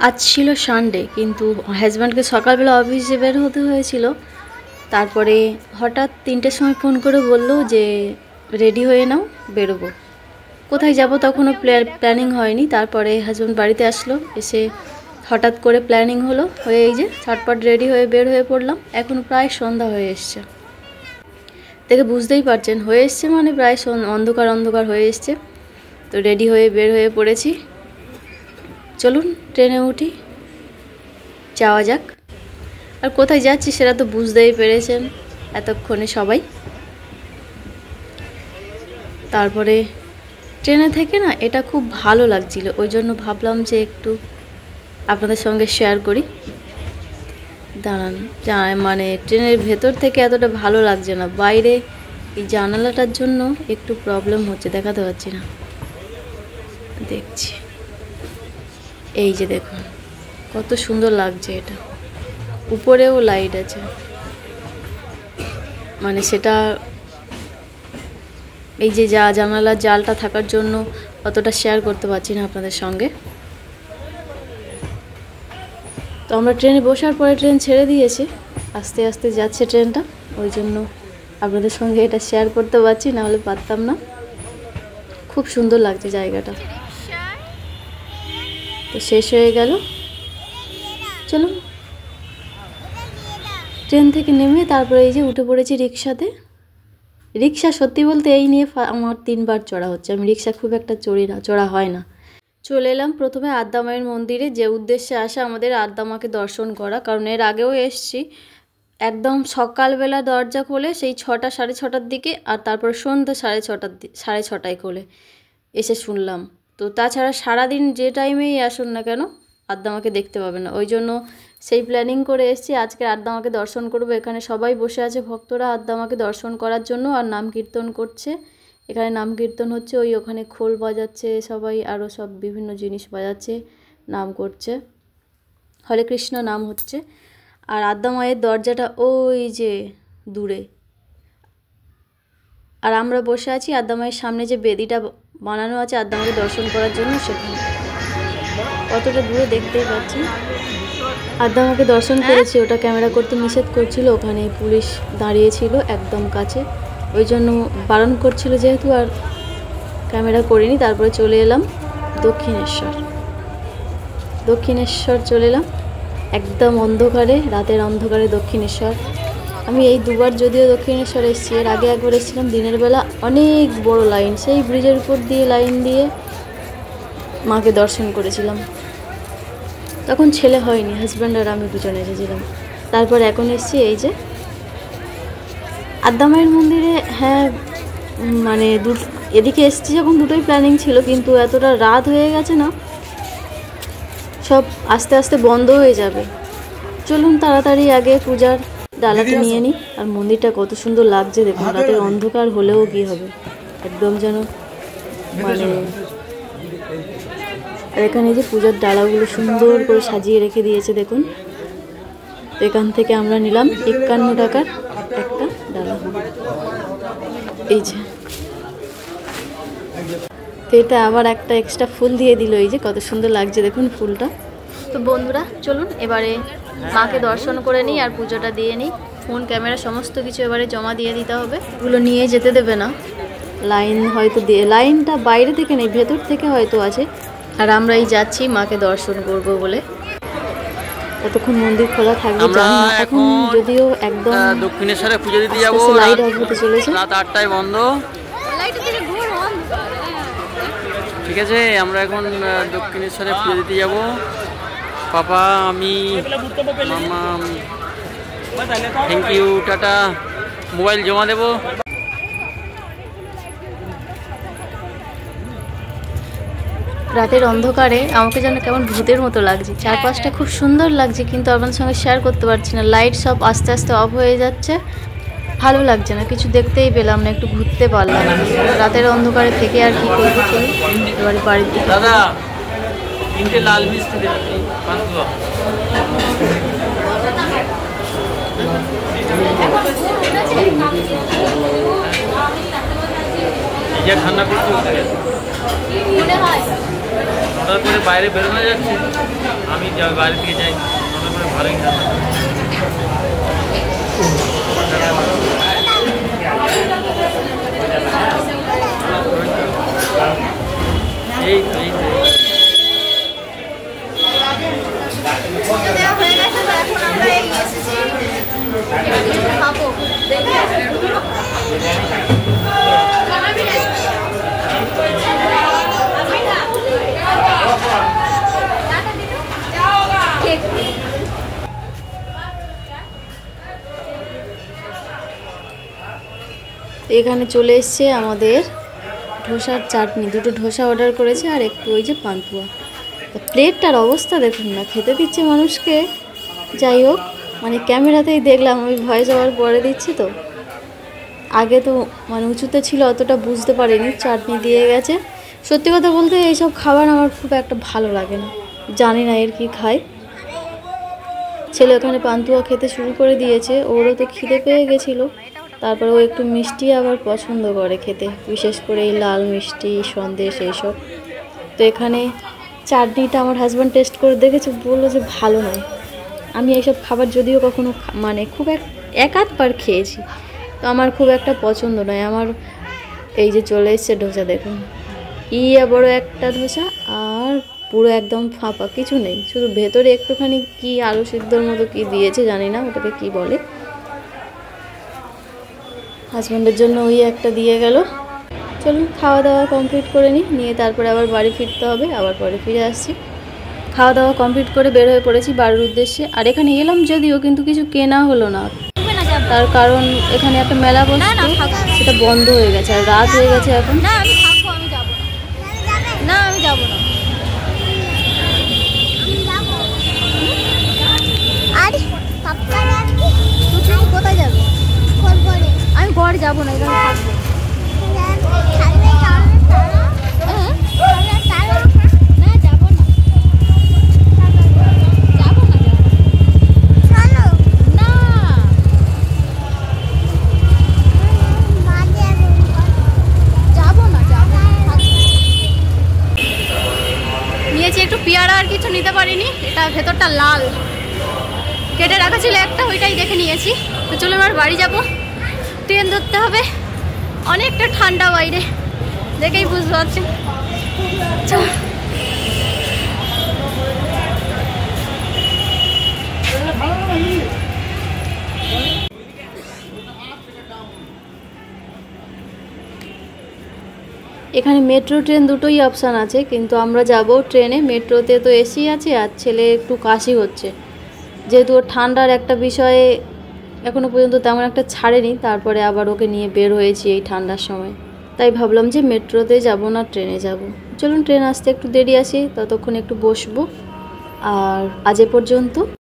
আজ ছিল সানডে, কিন্তু হাজব্যান্ডকে সকালবেলা অফিসে বের হতে হয়েছিল। তারপরে হঠাৎ 3টের সময় ফোন করে বলল যে রেডি হয়ে নাও, বেরোবো। কোথায় যাব তখনও প্ল্যানিং হয়নি। তারপরে হাজব্যান্ড বাড়িতে আসলো, এসে হঠাৎ করে প্ল্যানিং হলো, হয়ে এই যে ছটপট রেডি হয়ে বের হয়ে পড়লাম। এখন প্রায় সন্ধ্যা হয়ে এসছে, দেখে বুঝতেই পারছেন হয়ে এসছে মানে প্রায় অন্ধকার অন্ধকার হয়ে এসছে। তো রেডি হয়ে বের হয়ে পড়েছি। চলুন ট্রেনে উঠি, যাওয়া যাক। আর কোথায় যাচ্ছি সেটা তো বুঝতেই পেরেছেন এতক্ষণে সবাই। তারপরে ট্রেনে থেকে না এটা খুব ভালো লাগছিল, ওই জন্য ভাবলাম যে একটু আপনাদের সঙ্গে শেয়ার করি। দাঁড়ান, মানে ট্রেনের ভেতর থেকে এতটা ভালো লাগছে না, বাইরে এই জানালাটার জন্য একটু প্রবলেম হচ্ছে, দেখাতে পারছি না। দেখছি, এই যে দেখুন কত সুন্দর লাগছে এটা, উপরেও লাইট আছে, মানে সেটা এই যে জানালার জালটা থাকার জন্য অতটা শেয়ার করতে পারছি না আপনাদের সঙ্গে। তো আমরা ট্রেনে বসার পরে ট্রেন ছেড়ে দিয়েছে, আস্তে আস্তে যাচ্ছে ট্রেনটা, ওই জন্য আপনাদের সঙ্গে এটা শেয়ার করতে পারছি, না হলে পারতাম না। খুব সুন্দর লাগছে জায়গাটা। তো শেষ হয়ে গেল, চলুন ট্রেন থেকে নেমে তারপরে এই যে উঠে পড়েছি রিক্সাতে। রিক্সা সত্যি বলতে এই নিয়ে আমার 3বার চড়া হচ্ছে, আমি রিক্সা খুব একটা চড়া হয় না। চলে এলাম প্রথমে আদ্যামায়ের মন্দিরে, যে উদ্দেশ্যে আসা আমাদের আদ্যামাকে দর্শন করা, কারণ এর আগেও এসছি। একদম সকালবেলা দরজা খোলে সেই 6টা 6:30টার দিকে, আর তারপর সন্ধ্যা 6:30টায় খোলে, এসে শুনলাম। তো তাছাড়া সারাদিন যে টাইমেই আসুন না কেন আদ্যামাকে দেখতে পাবে না, ওই জন্য সেই প্ল্যানিং করে এসেছি আজকে আদ্যামাকে দর্শন করব। এখানে সবাই বসে আছে ভক্তরা আদ্যামাকে দর্শন করার জন্য, আর নাম কীর্তন করছে। এখানে নাম কীর্তন হচ্ছে, ওখানে খোল বাজাচ্ছে সবাই, আরও সব বিভিন্ন জিনিস বাজাচ্ছে, নাম করছে, হরে কৃষ্ণ নাম হচ্ছে। আর আদ্যামায়ের দরজাটা ওই যে দূরে, আর আমরা বসে আছি আদ্যামায়ের সামনে যে বেদিটা বানানো আছে আদ্যামাকে দর্শন করার জন্য, সেখানে কতটা দূরে দেখতেই পাচ্ছি। আদ্যামাকে দর্শন করেছি, ওটা ক্যামেরা করতে নিষেধ করছিল, ওখানে পুলিশ দাঁড়িয়েছিল একদম কাছে, ওই জন্য বারণ করছিল যেহেতু আর ক্যামেরা করিনি। তারপরে চলে এলাম দক্ষিণেশ্বর চলে এলাম, একদম অন্ধকারে, রাতের অন্ধকারে দক্ষিণেশ্বর। আমি এই 2বার যদিও দক্ষিণেশ্বর এসেছি, এর আগে একবার এসেছিলাম দিনের বেলা, অনেক বড় লাইন, সেই ব্রিজের উপর দিয়ে লাইন দিয়ে মাকে দর্শন করেছিলাম। তখন ছেলে হয়নি, হাজব্যান্ড আর আমি দুজনে এসেছিলাম। তারপর এখন এসেছি এই যে আদ্যামায়ের মন্দিরে। হ্যাঁ মানে এদিকে এসেছি যখন দুটোই প্ল্যানিং ছিল, কিন্তু এতটা রাত হয়ে গেছে না, সব আস্তে আস্তে বন্ধ হয়ে যাবে। চলুন তাড়াতাড়ি আগে পূজার ডালাটা নিয়ে নিই। আর মন্দিরটা কত সুন্দর লাগছে দেখুন, রাতের অন্ধকার হলেও কি হবে, একদম যেন মানে। আর এখানে যে পূজার ডালাগুলো সুন্দর করে সাজিয়ে রেখে দিয়েছে দেখুন। তো এখান থেকে আমরা নিলাম 51 টাকার একটা ডালা, এই যে। তো এটা আবার একটা এক্সট্রা ফুল দিয়ে দিল, এই যে কত সুন্দর লাগছে দেখুন ফুলটা। তো বন্ধুরা চলুন এবারে মাকে দর্শন করে নিই আর পুজোটা দিয়ে নিই। ফোন ক্যামেরা সমস্ত কিছু এবারে জমা দিয়ে দিতে হবে, এগুলো নিয়ে যেতে দেবে না। লাইন হয়তো লাইনটা বাইরে থেকে নেই, ভেতর থেকে হয়তো আছে। আর আমরা এই যাচ্ছি মাকে দর্শন করব বলে, কতক্ষণ মন্দির খোলা থাকবে জানি না। এখন যদিও একদম দক্ষিণেশ্বরে পুজো দিতে যাব, লাইট অফ হতে চলেছে, রাত 8টায় বন্ধ। ঠিক আছে, আমরা এখন দক্ষিণেশ্বরে পুজো দিতে যাব, পাপা, আমি, মামা। Thank you, tata. মোবাইল জমা দেব। রাতের অন্ধকারে আমাকে যেন কেমন ভূতের মতো লাগছে, চারপাশটা খুব সুন্দর লাগছে, কিন্তু আপনাদের সঙ্গে শেয়ার করতে পারছি না। লাইট সব আস্তে আস্তে অফ হয়ে যাচ্ছে, ভালো লাগছে না, কিছু দেখতেই পেলাম না, একটু ঘুরতে পারলাম না। রাতের অন্ধকারে থেকে আর কি করবো, চলুন এবারে বাড়ির দিকে। দাদা 3টে লাল মিষ্টি দেন, 5 কিলো। ঠান্ডা করতে অর্ডার করে বাইরে বেরোনো যাচ্ছে, আমি বাইরে থেকে যাই অর্ডার করে ভালোই রান্না করি। এই তো এই তো এখানে চলে এসছে আমাদের ধোসার চাটনি, দুটো ধোসা অর্ডার করেছে আর একটু ওই যে পান্তুয়া। প্লেটটার অবস্থা দেখুন না, খেতে দিচ্ছে মানুষকে। যাই হোক, মানে ক্যামেরাতেই দেখলাম, আমি ভয়েস ওভার পরে দিচ্ছি তো, আগে তো মানে উঁচুতে ছিল অতটা বুঝতে পারিনি। চাটনি দিয়ে গেছে। সত্যি কথা বলতে এইসব খাবার আমার খুব একটা ভালো লাগে না, জানি না এর কি খায়। ছেলে ওখানে পান্তুয়া খেতে শুরু করে দিয়েছে, ওরও তো খিদে পেয়ে গেছিলো। তারপরে ও একটু মিষ্টি আবার পছন্দ করে খেতে, বিশেষ করে এই লাল মিষ্টি, সন্দেশ এইসব। তো এখানে চাটনিটা আমার হাজব্যান্ড টেস্ট করে দেখেছে, বললো যে ভালো নয়। আমি এইসব খাবার যদিও কখনো মানে খুব এক আধবার খেয়েছি, তো আমার খুব একটা পছন্দ নয়। আমার এই যে চলে এসছে ধোসা, দেখুন বড় একটা ধোসা, আর পুরো একদম ফাঁপা, কিছু নেই, শুধু ভেতরে একটুখানি কি আলু সিদ্ধর মতো কি দিয়েছে জানি না, ওটাকে কি বলে। হাজব্যান্ডের জন্য ওই একটা দিয়ে গেল। চলুন খাওয়া দাওয়া কমপ্লিট করে নিয়ে তারপরে আবার বাড়ি ফিরতে হবে, আবার পরে ফিরে আসছি। খাওয়া দাওয়া কমপ্লিট করে বের হয়ে পড়েছি বাড়ির উদ্দেশ্যে। আর এখানে এলাম যদিও, কিন্তু কিছু কেনা হলো না, তার কারণ এখানে একটা মেলা বসে, সেটা বন্ধ হয়ে গেছে আর রাত হয়ে গেছে এখন। না আমি থাকবো, আমি যাবো না, আমি যাবো না। আরে তুই কোথায় যাবি? আমি ঘরে যাবো না, এখানে থাকবো। না যাবো না, যাবো না, না যাবো না, যাবো না। নিয়েছি একটু পেয়ারা, আর কিছু নিতে পারিনি। এটা ভেতরটা লাল, কেটে রাখা ছিল একটা, ওইটাই দেখে নিয়েছি। তো চলো এবার বাড়ি যাব, ট্রেন ধরতে হবে। অনেকটা ঠান্ডা বাইরে, দেখেই বুঝতে পারছি। চল এখানে মেট্রো ট্রেন দুটোই অপশান আছে, কিন্তু আমরা যাব ট্রেনে। মেট্রোতে তো এসি আছে, আর ছেলে একটু কাশি হচ্ছে, যেহেতু ওর ঠান্ডার একটা বিষয়ে এখনও পর্যন্ত তেমন একটা ছাড়েনি। তারপরে আবার ওকে নিয়ে বের হয়েছি এই ঠান্ডার সময়, তাই ভাবলাম যে মেট্রোতে যাব না, ট্রেনে যাব। চলুন ট্রেন আসতে একটু দেরি আছে, ততক্ষণ একটু বসবো। আর আজ এ পর্যন্ত।